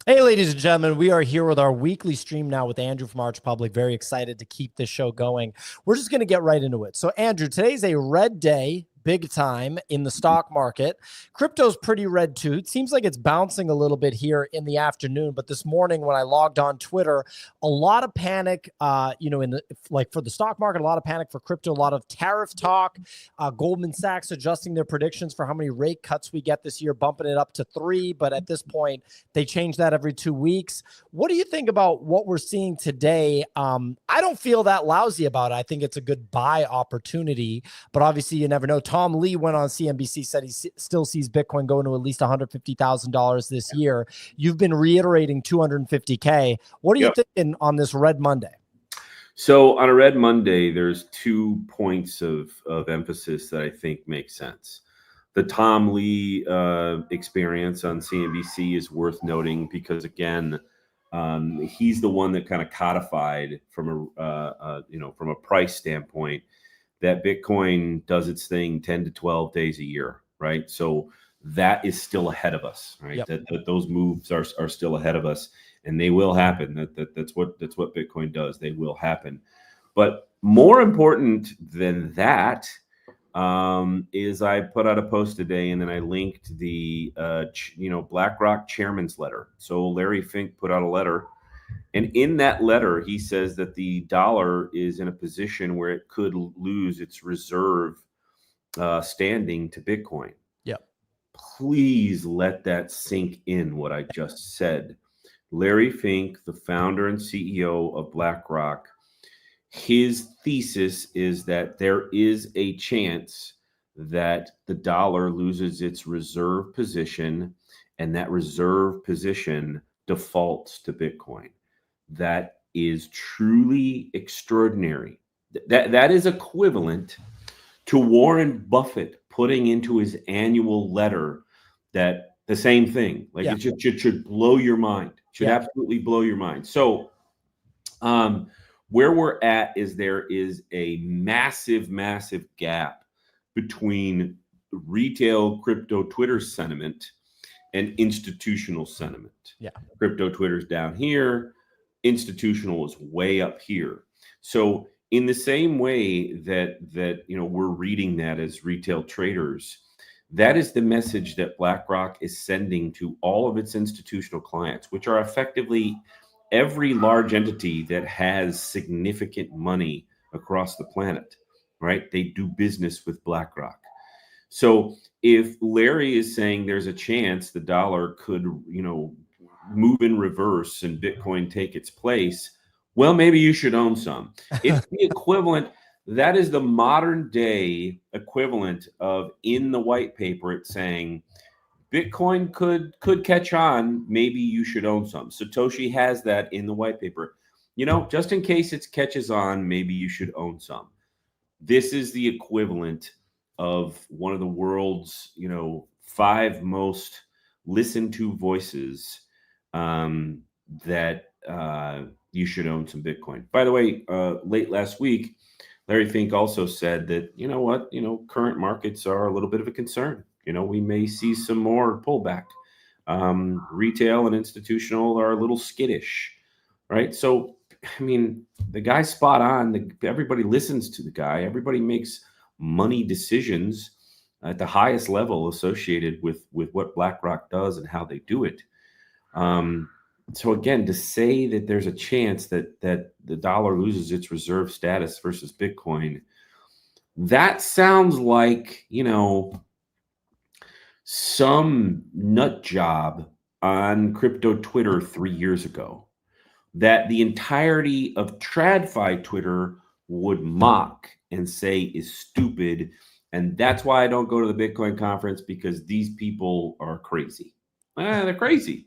Hey, ladies and gentlemen, we are here with our weekly stream now with Andrew from Arch Public. Very excited to keep this show going. We're just going to get right into it. So, Andrew, today's a red day, big time in the stock market. Crypto's pretty red too. It seems like it's bouncing a little bit here in the afternoon, but this morning when I logged on Twitter, a lot of panic, in the like for the stock market, a lot of panic for crypto, a lot of tariff talk. Goldman Sachs adjusting their predictions for how many rate cuts we get this year, bumping it up to 3, but at this point they change that every 2 weeks. What do you think about what we're seeing today? I don't feel that lousy about it. I think it's a good buy opportunity, but obviously you never know. Tom Lee went on CNBC, said he still sees Bitcoin going to at least $150,000 this year. You've been reiterating 250K. What are you thinking on this Red Monday? So on a Red Monday, there's 2 points of emphasis that I think make sense. The Tom Lee experience on CNBC is worth noting because, again, he's the one that kind of codified from a price standpoint that Bitcoin does its thing 10 to 12 days a year, right? So that is still ahead of us, right? Yep. That those moves are still ahead of us, and they will happen. That's what Bitcoin does. They will happen. But more important than that is I put out a post today, and then I linked the BlackRock chairman's letter. So Larry Fink put out a letter, and in that letter he says that the dollar is in a position where it could lose its reserve standing to Bitcoin. Yep. Please let that sink in, what I just said. Larry Fink, the founder and CEO of BlackRock, his thesis is that there is a chance that the dollar loses its reserve position, and that reserve position defaults to Bitcoin. That is truly extraordinary. That is equivalent to Warren Buffett putting into his annual letter that the same thing. Like, Yeah. it should blow your mind. Should absolutely blow your mind. So where we're at is there is a massive gap between retail crypto Twitter sentiment and institutional sentiment. Yeah. Crypto Twitter's down here, institutional is way up here. So in the same way that we're reading that as retail traders, that is the message that BlackRock is sending to all of its institutional clients, which are effectively every large entity that has significant money across the planet, right? They do business with BlackRock. So if Larry is saying there's a chance the dollar could, move in reverse and Bitcoin take its place, well, maybe you should own some. It's the equivalent. That is the modern day equivalent of, in the white paper, it's saying Bitcoin could catch on. Maybe you should own some. Satoshi has that in the white paper. Just in case it catches on, maybe you should own some. This is the equivalent of one of the world's, 5 most listened to voices that you should own some Bitcoin. By the way, late last week, Larry Fink also said that, current markets are a little bit of a concern. We may see some more pullback. Retail and institutional are a little skittish, right? So, the guy's spot on. Everybody listens to the guy. Everybody makes money decisions at the highest level associated with what BlackRock does and how they do it. So again, to say that there's a chance that the dollar loses its reserve status versus Bitcoin, that sounds like, some nut job on crypto Twitter 3 years ago that the entirety of TradFi Twitter would mock and say is stupid. And that's why I don't go to the Bitcoin conference, because these people are crazy. They're crazy.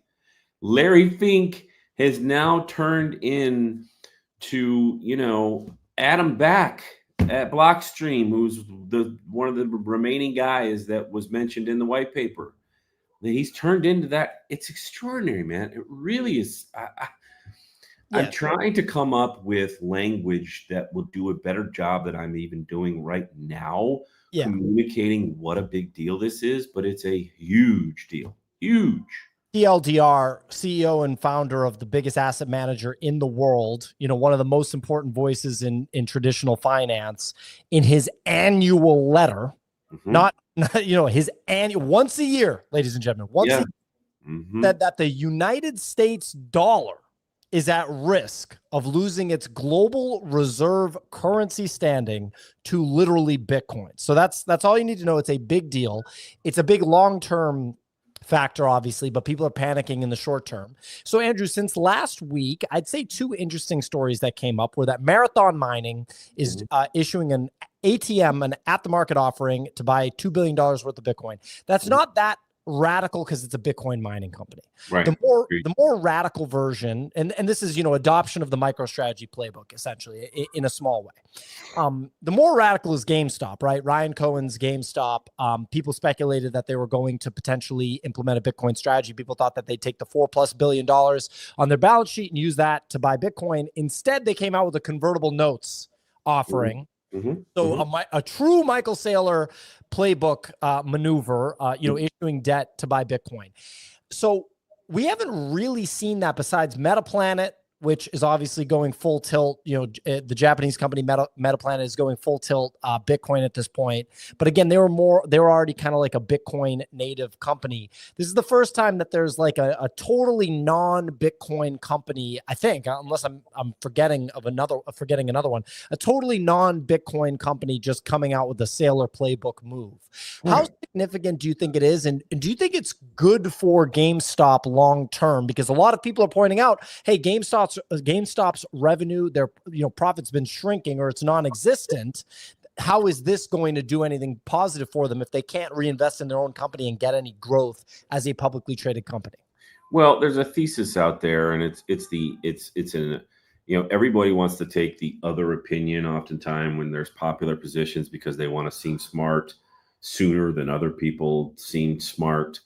Larry Fink has now turned in to, Adam Back at Blockstream, who's one of the remaining guys that was mentioned in the white paper. He's turned into that. It's extraordinary, man. It really is. I'm trying to come up with language that will do a better job than I'm even doing right now, communicating what a big deal this is, but it's a huge deal. Huge. TLDR, CEO and founder of the biggest asset manager in the world, one of the most important voices in traditional finance, in his annual letter, not his annual, once a year, ladies and gentlemen, once a year, said that the United States dollar is at risk of losing its global reserve currency standing to literally Bitcoin. So that's all you need to know. It's a big deal. It's a big long-term factor, obviously, but people are panicking in the short term. So, Andrew, since last week, I'd say two interesting stories that came up were that Marathon Mining is issuing an ATM, an at-the-market offering to buy $2 billion worth of Bitcoin. That's not that radical because it's a Bitcoin mining company. Right. The more radical version, and this is adoption of the MicroStrategy playbook essentially in a small way. The more radical is GameStop, right? Ryan Cohen's GameStop. People speculated that they were going to potentially implement a Bitcoin strategy. People thought that they'd take the $4+ billion on their balance sheet and use that to buy Bitcoin. Instead, they came out with a convertible notes offering. So a true Michael Saylor playbook maneuver, issuing debt to buy Bitcoin. So we haven't really seen that besides Metaplanet, which is obviously going full tilt. The Japanese company Metaplanet is going full tilt Bitcoin at this point. But again, they were already kind of like a Bitcoin native company. This is the first time that there's like a totally non-Bitcoin company, I think, unless I'm forgetting another one, a totally non-Bitcoin company just coming out with a Saylor playbook move. How significant do you think it is? And do you think it's good for GameStop long term? Because a lot of people are pointing out, hey, GameStop's revenue, their profit's been shrinking or it's non-existent. How is this going to do anything positive for them if they can't reinvest in their own company and get any growth as a publicly traded company? Well, there's a thesis out there, and everybody wants to take the other opinion oftentimes when there's popular positions because they want to seem smart sooner than other people seem smart.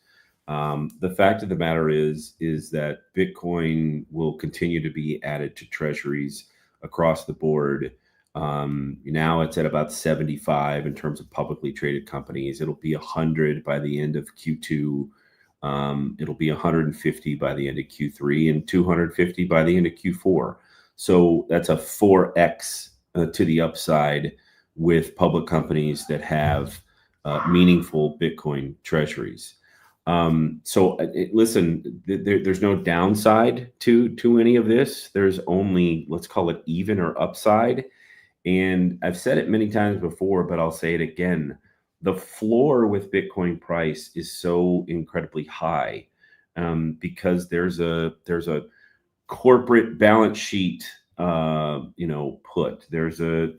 The fact of the matter is that Bitcoin will continue to be added to treasuries across the board. Now it's at about 75 in terms of publicly traded companies. It'll be 100 by the end of Q2. It'll be 150 by the end of Q3 and 250 by the end of Q4. So that's a 4x to the upside with public companies that have meaningful Bitcoin treasuries. Listen, there's no downside to any of this. There's only, let's call it even or upside. And I've said it many times before, but I'll say it again. The floor with Bitcoin price is so incredibly high because there's a corporate balance sheet, put. There's a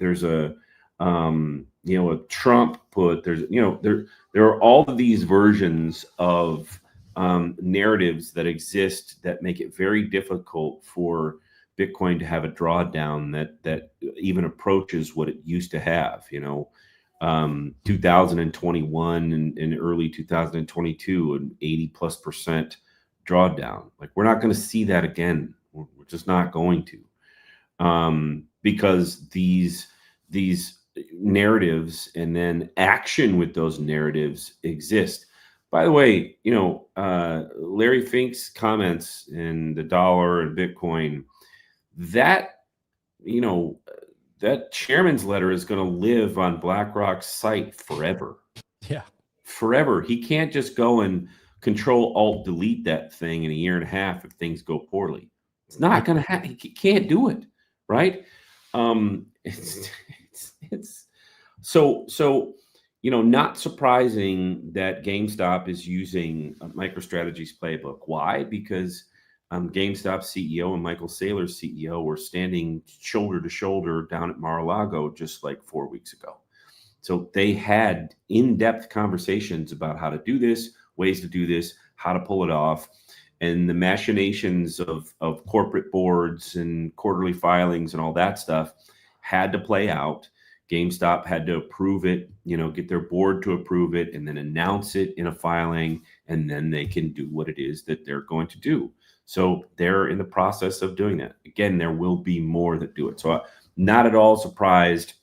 Trump put. There are all of these versions of narratives that exist that make it very difficult for Bitcoin to have a drawdown that even approaches what it used to have. 2021 and early 2022, an 80+% drawdown. Like, we're not going to see that again. We're just not going to, because these narratives and then action with those narratives exist. By the way, Larry Fink's comments in the dollar and Bitcoin, that chairman's letter is going to live on BlackRock's site forever. Yeah. Forever. He can't just go and Control-Alt-Delete that thing in a year and a half if things go poorly. It's not going to happen. He can't do it. Right. So not surprising that GameStop is using MicroStrategy's playbook. Why? Because GameStop CEO and Michael Saylor's CEO were standing shoulder to shoulder down at Mar-a-Lago just like 4 weeks ago. So they had in-depth conversations about how to do this, ways to do this, how to pull it off. And the machinations of corporate boards and quarterly filings and all that stuff had to play out. GameStop had to approve it, get their board to approve it, and then announce it in a filing, and then they can do what it is that they're going to do. So they're in the process of doing that. Again, there will be more that do it. So not at all surprised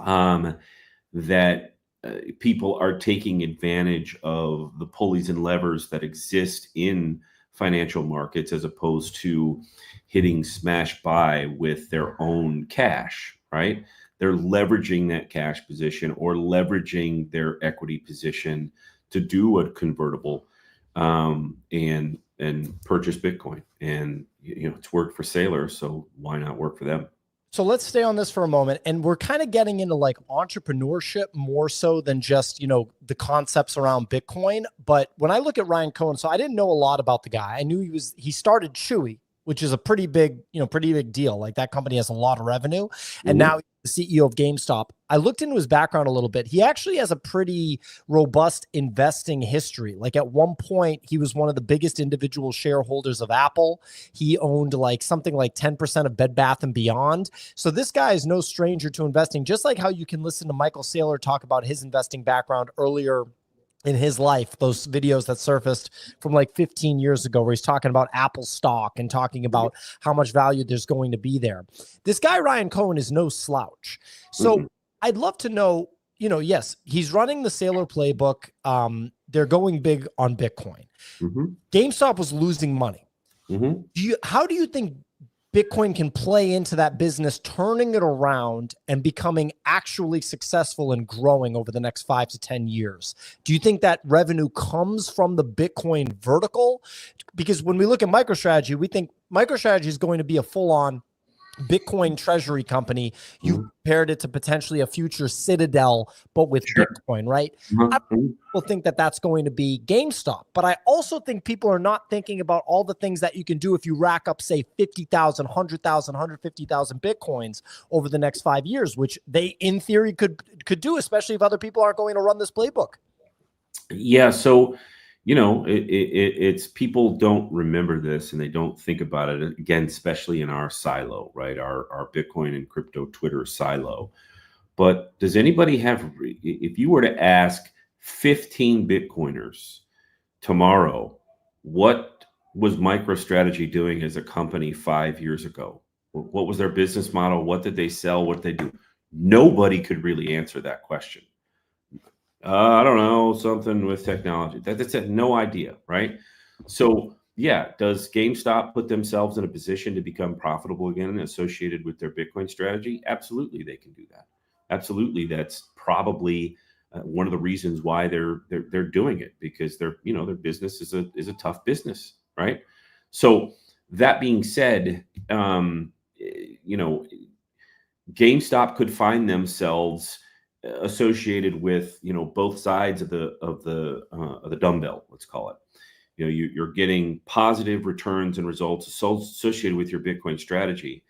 that people are taking advantage of the pulleys and levers that exist in financial markets as opposed to hitting smash buy with their own cash, right? They're leveraging that cash position or leveraging their equity position to do a convertible and purchase Bitcoin. And it's worked for sailors, so why not work for them? So let's stay on this for a moment. And we're kind of getting into like entrepreneurship more so than just, the concepts around Bitcoin. But when I look at Ryan Cohen, so I didn't know a lot about the guy. I knew he started Chewy, which is a pretty big deal. Like that company has a lot of revenue. And now he's the CEO of GameStop. I looked into his background a little bit. He actually has a pretty robust investing history. Like at one point, he was one of the biggest individual shareholders of Apple. He owned like something like 10% of Bed Bath & Beyond. So this guy is no stranger to investing, just like how you can listen to Michael Saylor talk about his investing background earlier in his life, those videos that surfaced from like 15 years ago where he's talking about Apple stock and talking about how much value there's going to be there. This guy, Ryan Cohen, is no slouch. So I'd love to know, yes, he's running the Saylor playbook. They're going big on Bitcoin. GameStop was losing money. How do you think Bitcoin can play into that business, turning it around and becoming actually successful and growing over the next 5 to 10 years? Do you think that revenue comes from the Bitcoin vertical? Because when we look at MicroStrategy, we think MicroStrategy is going to be a full-on Bitcoin treasury company. You compared it to potentially a future Citadel, but with Bitcoin, right? I people think that that's going to be GameStop, but I also think people are not thinking about all the things that you can do if you rack up, say, 50,000, 100,000, 150,000 Bitcoins over the next 5 years, which they, in theory, could do, especially if other people aren't going to run this playbook. Yeah. So, it's people don't remember this and they don't think about it again, especially in our silo, right? Our Bitcoin and crypto Twitter silo. But does anybody if you were to ask 15 Bitcoiners tomorrow, what was MicroStrategy doing as a company 5 years ago? What was their business model? What did they sell? What did they do? Nobody could really answer that question. I don't know, something with technology. That's it. No idea, right? So, yeah, does GameStop put themselves in a position to become profitable again associated with their Bitcoin strategy? Absolutely, they can do that. Absolutely, that's probably one of the reasons why they're doing it, because their business is a tough business, right? So that being said, GameStop could find themselves associated with both sides of the dumbbell, let's call it. You're getting positive returns and results associated with your Bitcoin strategy,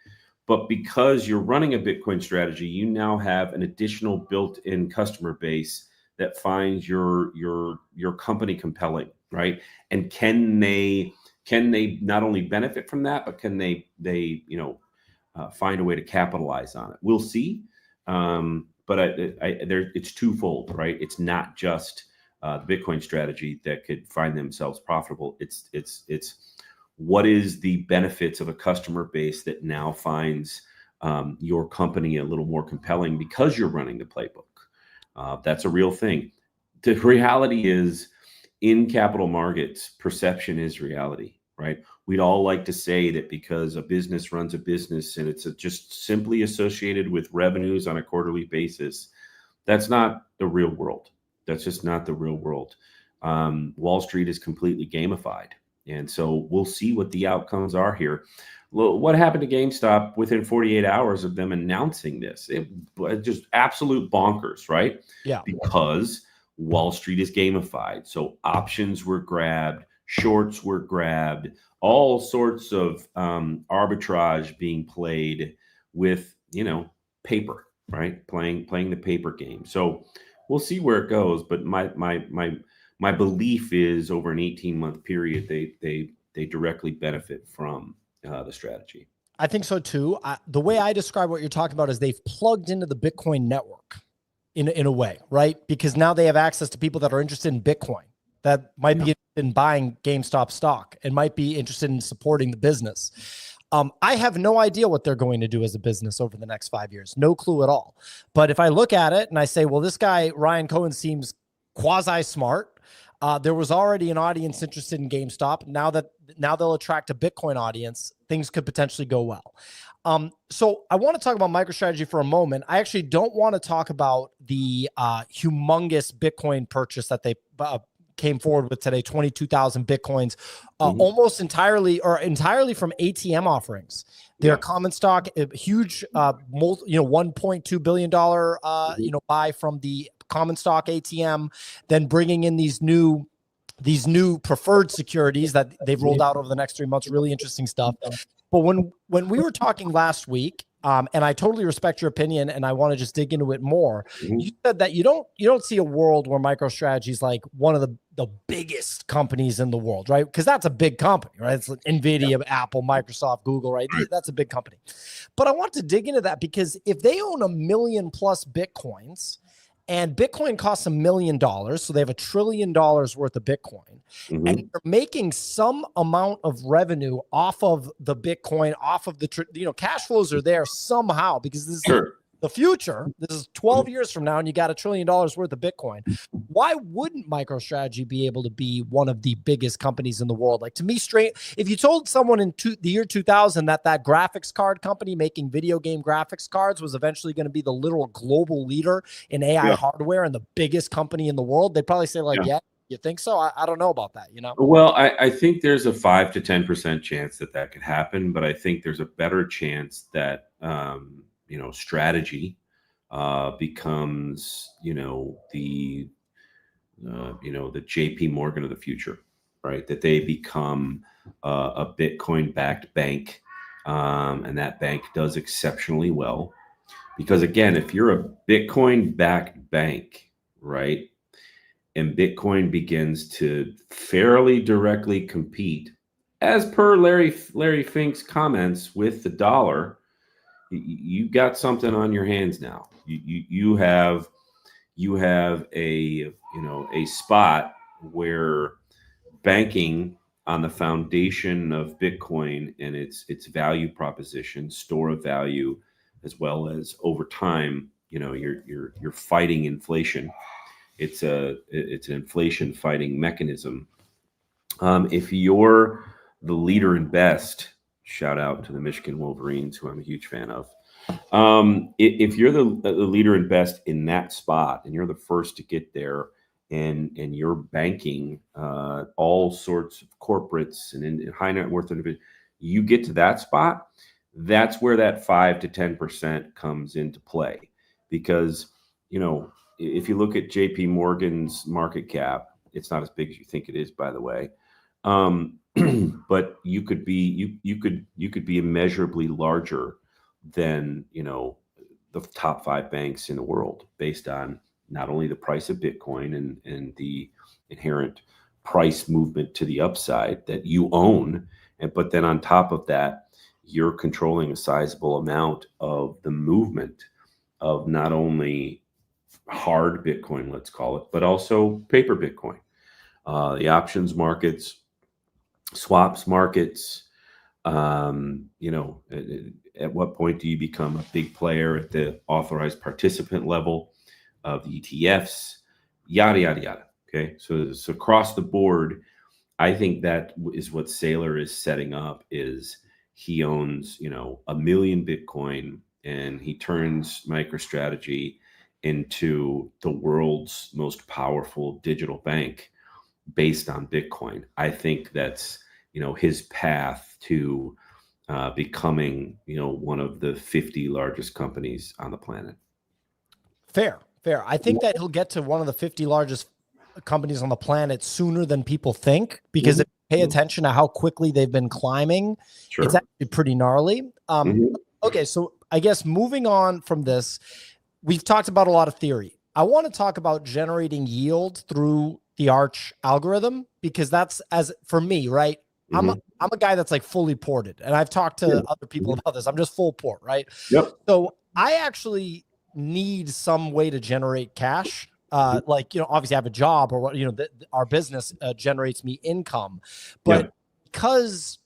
but because you're running a Bitcoin strategy, you now have an additional built-in customer base that finds your company compelling, right? And can they not only benefit from that, but can they find a way to capitalize on it? We'll see. But it's twofold, right? It's not just the Bitcoin strategy that could find themselves profitable. It's what is the benefits of a customer base that now finds your company a little more compelling because you're running the playbook. That's a real thing. The reality is, in capital markets, perception is reality, right? We'd all like to say that because a business runs a business and it's just simply associated with revenues on a quarterly basis. That's not the real world. That's just not the real world. Wall Street is completely gamified. And so we'll see what the outcomes are here. What happened to GameStop within 48 hours of them announcing this? It just absolute bonkers, right? Yeah. Because Wall Street is gamified. So options were grabbed, shorts were grabbed, all sorts of arbitrage being played with, paper, right? Playing the paper game. So we'll see where it goes. But my belief is over an 18-month period, they directly benefit from the strategy. I think so too. The way I describe what you're talking about is they've plugged into the Bitcoin network in a way, right? Because now they have access to people that are interested in Bitcoin, that might be interested in buying GameStop stock and might be interested in supporting the business. I have no idea what they're going to do as a business over the next 5 years. No clue at all. But if I look at it and I say, well, this guy, Ryan Cohen, seems quasi smart. There was already an audience interested in GameStop. Now they'll attract a Bitcoin audience, things could potentially go well. So I want to talk about MicroStrategy for a moment. I actually don't want to talk about the humongous Bitcoin purchase that they came forward with today, 22,000 Bitcoins, almost entirely from ATM offerings. Their common stock, a huge, $1.2 billion, buy from the common stock ATM, then bringing in these new preferred securities that they've rolled out over the next 3 months. Really interesting stuff. But when we were talking last week, and I totally respect your opinion, and I want to just dig into it more. You said that you don't see a world where MicroStrategy is like one of the biggest companies in the world, right? Because that's a big company, right? It's like NVIDIA, Apple, Microsoft, Google, right? That's a big company. But I want to dig into that because if they own 1 million plus Bitcoins, and Bitcoin costs $1 million, so they have $1 trillion worth of Bitcoin, and they're making some amount of revenue off of the Bitcoin, off of the cash flows are there somehow because this is the future. This is 12 years from now, and you got $1 trillion worth of Bitcoin. Why wouldn't MicroStrategy be able to be one of the biggest companies in the world? Like, to me, if you told someone in the year 2000 that graphics card company making video game graphics cards was eventually going to be the literal global leader in AI hardware and the biggest company in the world, they'd probably say like, yeah, you think so? I don't know about that, Well, I think there's a 5 to 10% chance that could happen, but I think there's a better chance that strategy becomes the JP Morgan of the future, right? That they become a Bitcoin backed bank, and that bank does exceptionally well because, again, if you're a Bitcoin backed bank, right, and Bitcoin begins to fairly directly compete, as per Larry Fink's comments, with the dollar, you got something on your hands now. You have a spot where banking on the foundation of Bitcoin and its value proposition, store of value, as well as over time, you're fighting inflation. It's an inflation fighting mechanism. If you're the leader in best, shout out to the Michigan Wolverines, who I'm a huge fan of. If you're the leader in best in that spot, and you're the first to get there, and you're banking all sorts of corporates and in high net worth individuals, you get to that spot. That's where that 5 to 10% comes into play, because if you look at JP Morgan's market cap, it's not as big as you think it is, by the way. But you could be immeasurably larger than the top 5 banks in the world, based on not only the price of Bitcoin and the inherent price movement to the upside that you own, but then on top of that, you're controlling a sizable amount of the movement of not only hard Bitcoin, let's call it, but also paper Bitcoin, the options markets, swaps markets. At what point do you become a big player at the authorized participant level of the ETFs? Yada, yada, yada. Okay. So across the board, I think that is what Saylor is setting up. Is he owns, 1 million Bitcoin, and he turns MicroStrategy into the world's most powerful digital bank based on Bitcoin. I think that's, his path to becoming, one of the 50 largest companies on the planet. Fair. I think that he'll get to one of the 50 largest companies on the planet sooner than people think, because if you pay attention to how quickly they've been climbing, it's actually pretty gnarly. Okay, so I guess moving on from this, we've talked about a lot of theory. I want to talk about generating yield through the Arch algorithm, because that's, as for me, right? I'm a guy that's like fully ported, and I've talked to other people about this. I'm just full port, right? So I actually need some way to generate cash. Obviously I have a job, or our business generates me income, but because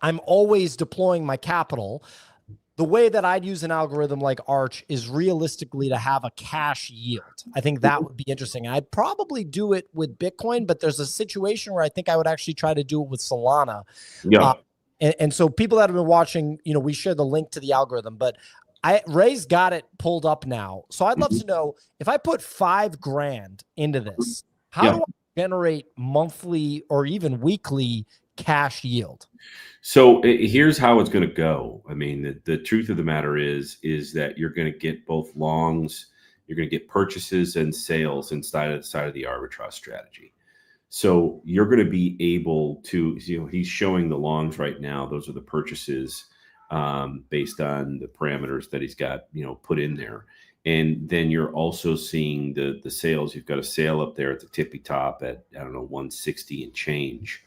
I'm always deploying my capital. The way that I'd use an algorithm like Arch is realistically to have a cash yield. I think that would be interesting. I'd probably do it with Bitcoin, but there's a situation where I think I would actually try to do it with Solana. Yeah. And so people that have been watching, we share the link to the algorithm, but Ray's got it pulled up now. So I'd love to know, if I put $5,000 into this, how do I generate monthly or even weekly cash yield? So here's how it's going to go. I mean, the truth of the matter is that you're going to get both longs, you're going to get purchases and sales inside of the arbitrage strategy. So you're going to be able to, he's showing the longs right now. Those are the purchases based on the parameters that he's got, put in there. And then you're also seeing the sales. You've got a sale up there at the tippy top at, 160 and change.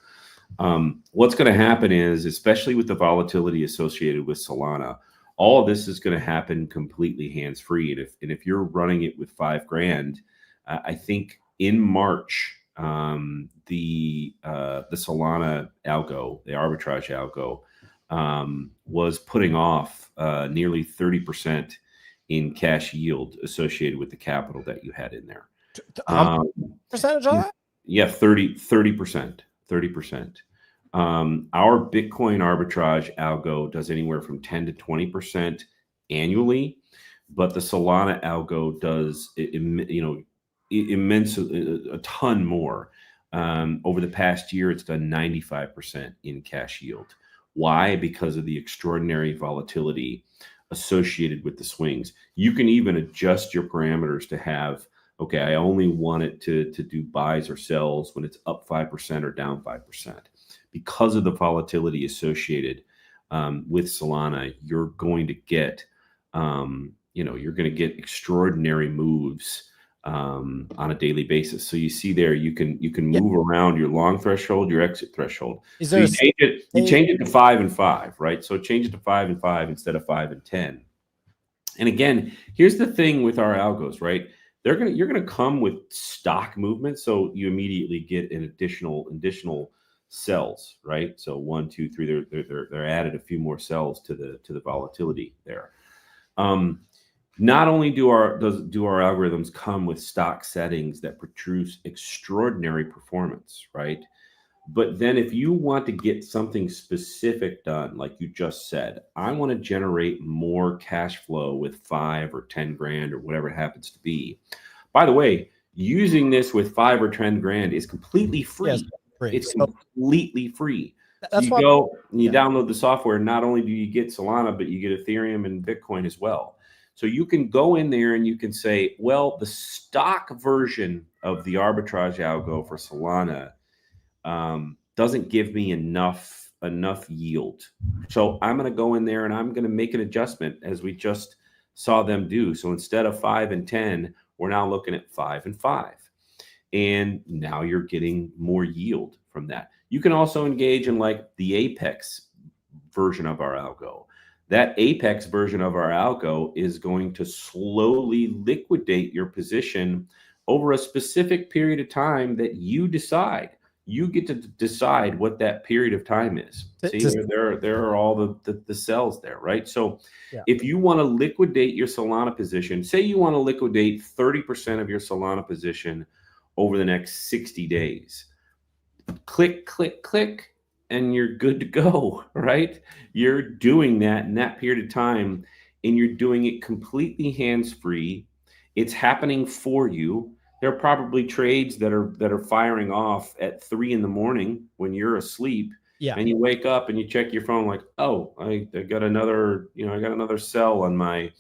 What's going to happen is, especially with the volatility associated with Solana, all of this is going to happen completely hands-free. And if you're running it with $5,000, I think in March, the Solana algo, the arbitrage algo, was putting off nearly 30% in cash yield associated with the capital that you had in there. Percentage of that? Yeah, 30%. 30%. Our Bitcoin arbitrage algo does anywhere from 10 to 20% annually, but the Solana algo does, a ton more. Over the past year, it's done 95% in cash yield. Why? Because of the extraordinary volatility associated with the swings. You can even adjust your parameters to have, okay, I only want it to do buys or sells when it's up 5% or down 5%. Because of the volatility associated with Solana, you're going to get, extraordinary moves on a daily basis. So you see there, you can move around your long threshold, your exit threshold. Is there so you change it to 5 and 5, right? So change it to 5 and 5 instead of 5 and 10. And again, here's the thing with our algos, right? You're gonna come with stock movement, so you immediately get an additional cells, right? So 1, 2, 3, they're added a few more cells to the volatility there. Not only do our algorithms come with stock settings that produce extraordinary performance, right? But then if you want to get something specific done, like you just said, I want to generate more cash flow with 5 or 10 grand or whatever it happens to be. By the way, using this with 5 or 10 grand is completely free. Yes, free. It's completely free. That's so you go and you download the software. Not only do you get Solana, but you get Ethereum and Bitcoin as well. So you can go in there and you can say, well, the stock version of the arbitrage algo for Solana doesn't give me enough yield. So I'm going to go in there and I'm going to make an adjustment, as we just saw them do. So instead of 5 and 10, we're now looking at 5 and 5. And now you're getting more yield from that. You can also engage in like the Apex version of our algo. That Apex version of our algo is going to slowly liquidate your position over a specific period of time that you decide. You get to decide what that period of time is. See, there are all the cells there, right? So if you want to liquidate your Solana position, say you want to liquidate 30% of your Solana position over the next 60 days, click, click, click, and you're good to go, right? You're doing that in that period of time, and you're doing it completely hands-free. It's happening for you. There are probably trades that are firing off at 3 in the morning when you're asleep. Yeah. And you wake up and you check your phone like, oh, I got another, I got another cell on my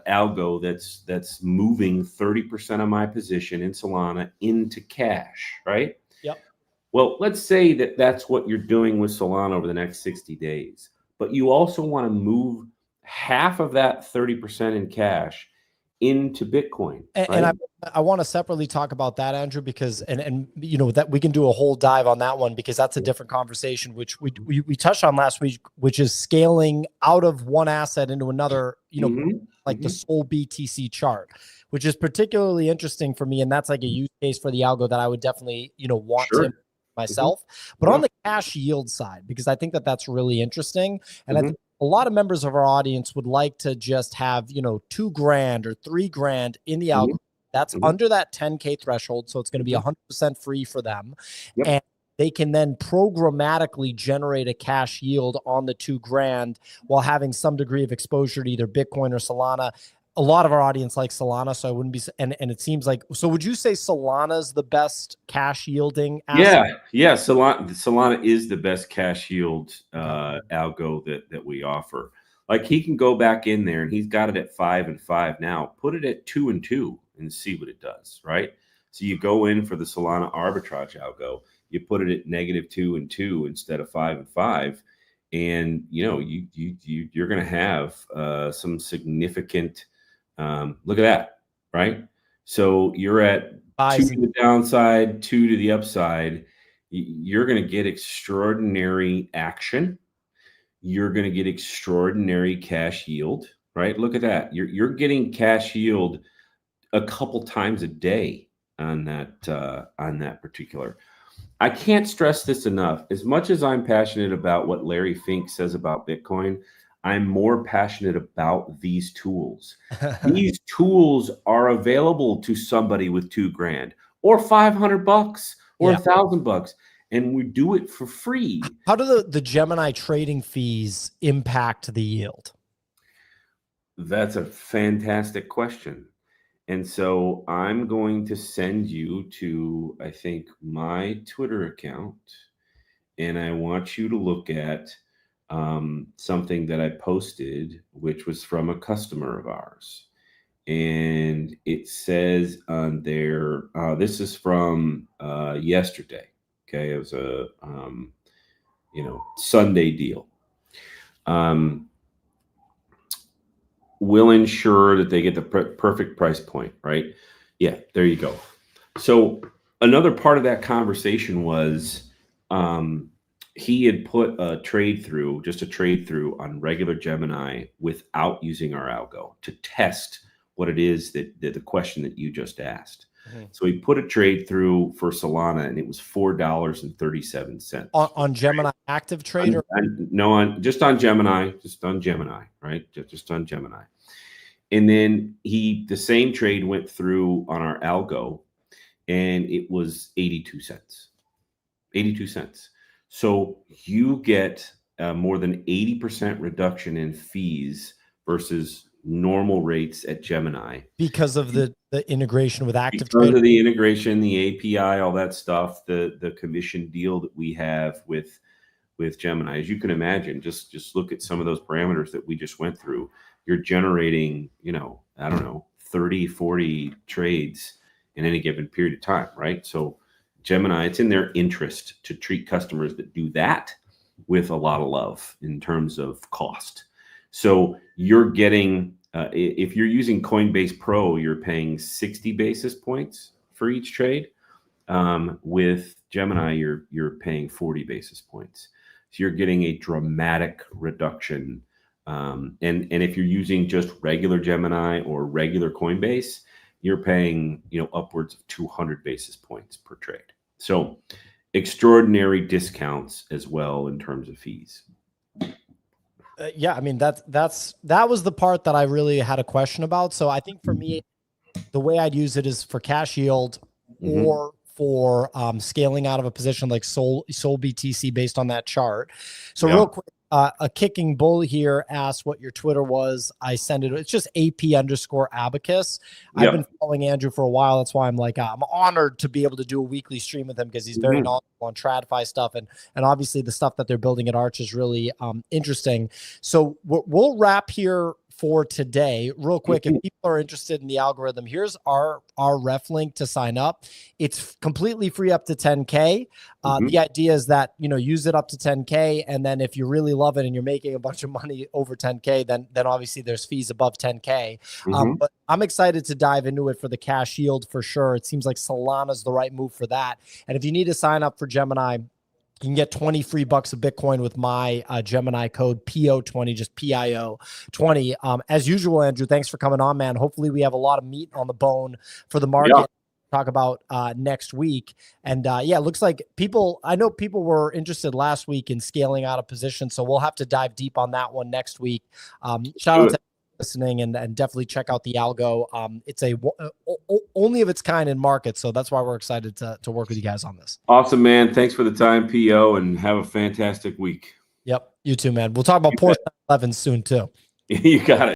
algo that's moving 30% of my position in Solana into cash, right? Yep. Well, let's say that that's what you're doing with Solana over the next 60 days, but you also want to move half of that 30% in cash into Bitcoin. And I want to separately talk about that, Andrew, because and that we can do a whole dive on that one, because that's a different conversation, which we touched on last week, which is scaling out of one asset into another, the Sol BTC chart, which is particularly interesting for me. And that's like a use case for the algo that I would definitely, want to myself, but on the cash yield side, because I think that that's really interesting. And I think a lot of members of our audience would like to just have, you know, $2,000 or $3,000 in the algorithm. That's under that 10K threshold. So it's going to be 100% free for them. And they can then programmatically generate a cash yield on the $2,000 while having some degree of exposure to either Bitcoin or Solana. A lot of our audience likes Solana, so I wouldn't be, and it seems like, so would you say Solana's the best cash yielding asset? Yeah. Solana is the best cash yield algo that we offer. Like, he can go back in there and he's got it at 5 and 5 now. Put it at 2 and 2 and see what it does, right? So you go in for the Solana arbitrage algo, you put it at -2 and 2 instead of 5 and 5, and you know you're going to have some significant. Look at that, right? So you're at 2 to the downside, 2 to the upside. You're going to get extraordinary action. You're going to get extraordinary cash yield, right? Look at that. You're getting cash yield a couple times a day on that particular. I can't stress this enough. As much as I'm passionate about what Larry Fink says about Bitcoin, I'm more passionate about these tools. These tools are available to somebody with $2,000 or $500 or $1,000, and we do it for free. How do the Gemini trading fees impact the yield? That's a fantastic question. And so I'm going to send you to, I think, my Twitter account, and I want you to look at something that I posted, which was from a customer of ours. And it says on there, this is from yesterday. Okay. It was a, Sunday deal. Will ensure that they get the perfect price point, right? Yeah, there you go. So another part of that conversation was he had put a trade through on regular Gemini without using our algo to test what it is that the question that you just asked. So he put a trade through for Solana, and it was $4.37 on Gemini Active Trader. Just on Gemini, right? Just on Gemini. And then the same trade went through on our algo, and it was 82 cents. 82 cents. So you get more than 80% reduction in fees versus normal rates at Gemini because of the integration with Active Trader. Trader. Of the integration, the API, all that stuff, the commission deal that we have with Gemini. As you can imagine, just look at some of those parameters that we just went through. You're generating, 30, 40 trades in any given period of time, right? So Gemini, it's in their interest to treat customers that do that with a lot of love in terms of cost. So you're getting, if you're using Coinbase Pro, you're paying 60 basis points for each trade. With Gemini, you're paying 40 basis points. So you're getting a dramatic reduction. And if you're using just regular Gemini or regular Coinbase, you're paying, upwards of 200 basis points per trade. So extraordinary discounts as well in terms of fees. Yeah, I mean, that was the part that I really had a question about. So I think for me, the way I'd use it is for cash yield or for scaling out of a position like Sol BTC based on that chart. So real quick, a kicking bull here asked what your Twitter was. I send it. It's just AP_abacus. I've been following Andrew for a while. That's why I'm like, I'm honored to be able to do a weekly stream with him because he's very knowledgeable on TradFi stuff. And obviously the stuff that they're building at Arch is really interesting. So we'll wrap here for today. Real quick, if people are interested in the algorithm, here's our ref link to sign up. It's completely free up to 10K. The idea is that, use it up to 10K. And then if you really love it and you're making a bunch of money over 10K, then obviously there's fees above 10K. But I'm excited to dive into it for the cash yield for sure. It seems like Solana's the right move for that. And if you need to sign up for Gemini, you can get 20 free bucks of Bitcoin with my Gemini code PO20, just PIO20. As usual, Andrew, thanks for coming on, man. Hopefully we have a lot of meat on the bone for the market. talk about next week. And yeah, it looks like I know people were interested last week in scaling out of position, so we'll have to dive deep on that one next week. Shout out to listening, and definitely check out the algo. It's only of its kind in market, so that's why we're excited to work with you guys on this. Awesome, man. Thanks for the time, PO, and have a fantastic week. Yep, you too, man. We'll talk about Porsche 11 soon too. You got it.